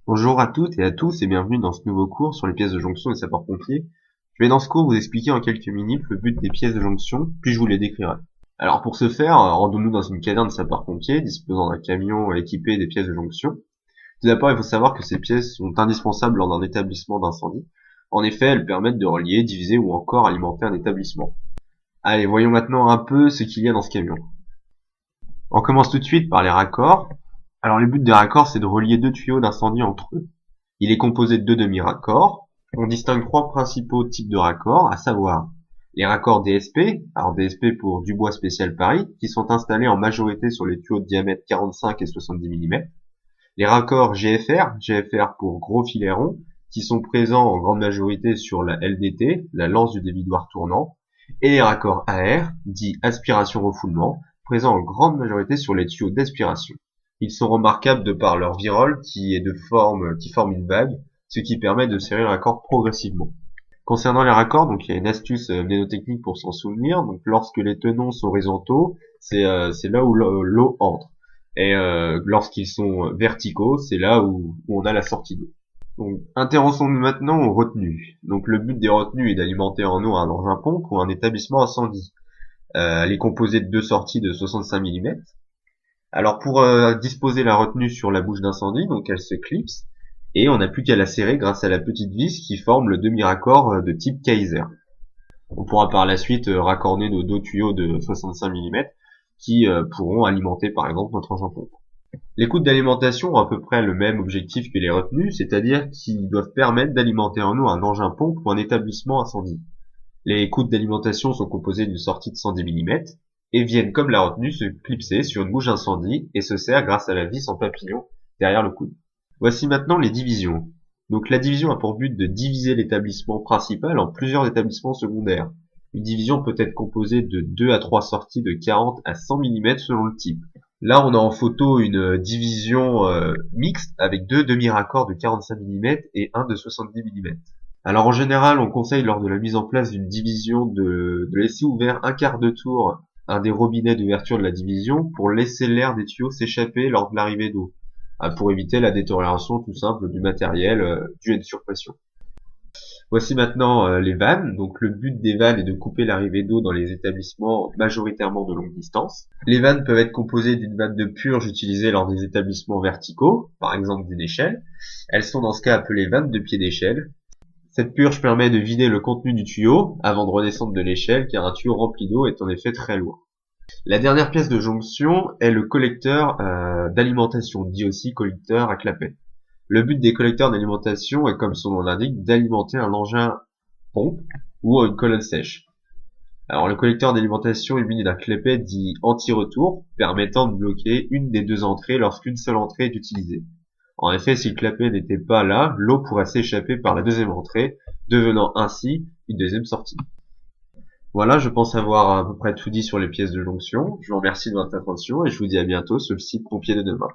Bonjour à toutes et à tous et bienvenue dans ce nouveau cours sur les pièces de jonction des sapeurs-pompiers. Je vais dans ce cours vous expliquer en quelques minutes le but des pièces de jonction, puis je vous les décrirai. Alors pour ce faire, rendons-nous dans une caserne de sapeurs-pompiers disposant d'un camion équipé des pièces de jonction. Tout d'abord, il faut savoir que ces pièces sont indispensables lors d'un établissement d'incendie. En effet, elles permettent de relier, diviser ou encore alimenter un établissement. Allez, voyons maintenant un peu ce qu'il y a dans ce camion. On commence tout de suite par les raccords. Alors le but des raccords, c'est de relier deux tuyaux d'incendie entre eux. Il est composé de deux demi-raccords. On distingue trois principaux types de raccords, à savoir les raccords DSP, alors DSP pour Dubois Spécial Paris, qui sont installés en majorité sur les tuyaux de diamètre 45 et 70 mm. Les raccords GFR, GFR pour gros filets ronds, qui sont présents en grande majorité sur la LDT, la lance du dévidoir tournant, et les raccords AR, dit aspiration-refoulement, présents en grande majorité sur les tuyaux d'aspiration. Ils sont remarquables de par leur virole qui forme une vague, ce qui permet de serrer le raccord progressivement. Concernant les raccords, donc il y a une astuce mnémotechnique pour s'en souvenir. Donc lorsque les tenons sont horizontaux, c'est là où l'eau entre. Et lorsqu'ils sont verticaux, c'est là où on a la sortie d'eau. Donc intéressons-nous maintenant aux retenues. Donc le but des retenues est d'alimenter en eau un engin pompe ou un établissement incendie. Elle est composée de deux sorties de 65 mm. Alors pour disposer la retenue sur la bouche d'incendie, donc elle se clipse et on n'a plus qu'à la serrer grâce à la petite vis qui forme le demi-raccord de type Kaiser. On pourra par la suite raccorder nos deux tuyaux de 65 mm qui pourront alimenter par exemple notre engin pompe. Les coudes d'alimentation ont à peu près le même objectif que les retenues, c'est-à-dire qu'ils doivent permettre d'alimenter en eau un engin pompe ou un établissement incendie. Les coudes d'alimentation sont composés d'une sortie de 110 mm et viennent comme la retenue se clipser sur une bouche d'incendie et se serrent grâce à la vis en papillon derrière le coude. Voici maintenant les divisions. Donc la division a pour but de diviser l'établissement principal en plusieurs établissements secondaires. Une division peut être composée de 2 à 3 sorties de 40 à 100 mm selon le type. Là on a en photo une division mixte avec deux demi-raccords de 45 mm et un de 70 mm. Alors en général, on conseille lors de la mise en place d'une division de laisser ouvert un quart de tour un des robinets d'ouverture de la division pour laisser l'air des tuyaux s'échapper lors de l'arrivée d'eau, pour éviter la détérioration tout simple du matériel dû à une surpression. Voici maintenant les vannes. Donc le but des vannes est de couper l'arrivée d'eau dans les établissements majoritairement de longue distance. Les vannes peuvent être composées d'une vanne de purge utilisée lors des établissements verticaux, par exemple d'une échelle. Elles sont dans ce cas appelées vannes de pied d'échelle. Cette purge permet de vider le contenu du tuyau avant de redescendre de l'échelle car un tuyau rempli d'eau est en effet très lourd. La dernière pièce de jonction est le collecteur d'alimentation, dit aussi collecteur à clapet. Le but des collecteurs d'alimentation est, comme son nom l'indique, d'alimenter un engin pompe ou une colonne sèche. Alors le collecteur d'alimentation est muni d'un clapet dit anti-retour, permettant de bloquer une des deux entrées lorsqu'une seule entrée est utilisée. En effet, si le clapet n'était pas là, l'eau pourrait s'échapper par la deuxième entrée, devenant ainsi une deuxième sortie. Voilà, je pense avoir à peu près tout dit sur les pièces de jonction. Je vous remercie de votre attention et je vous dis à bientôt sur le site Pompier de demain.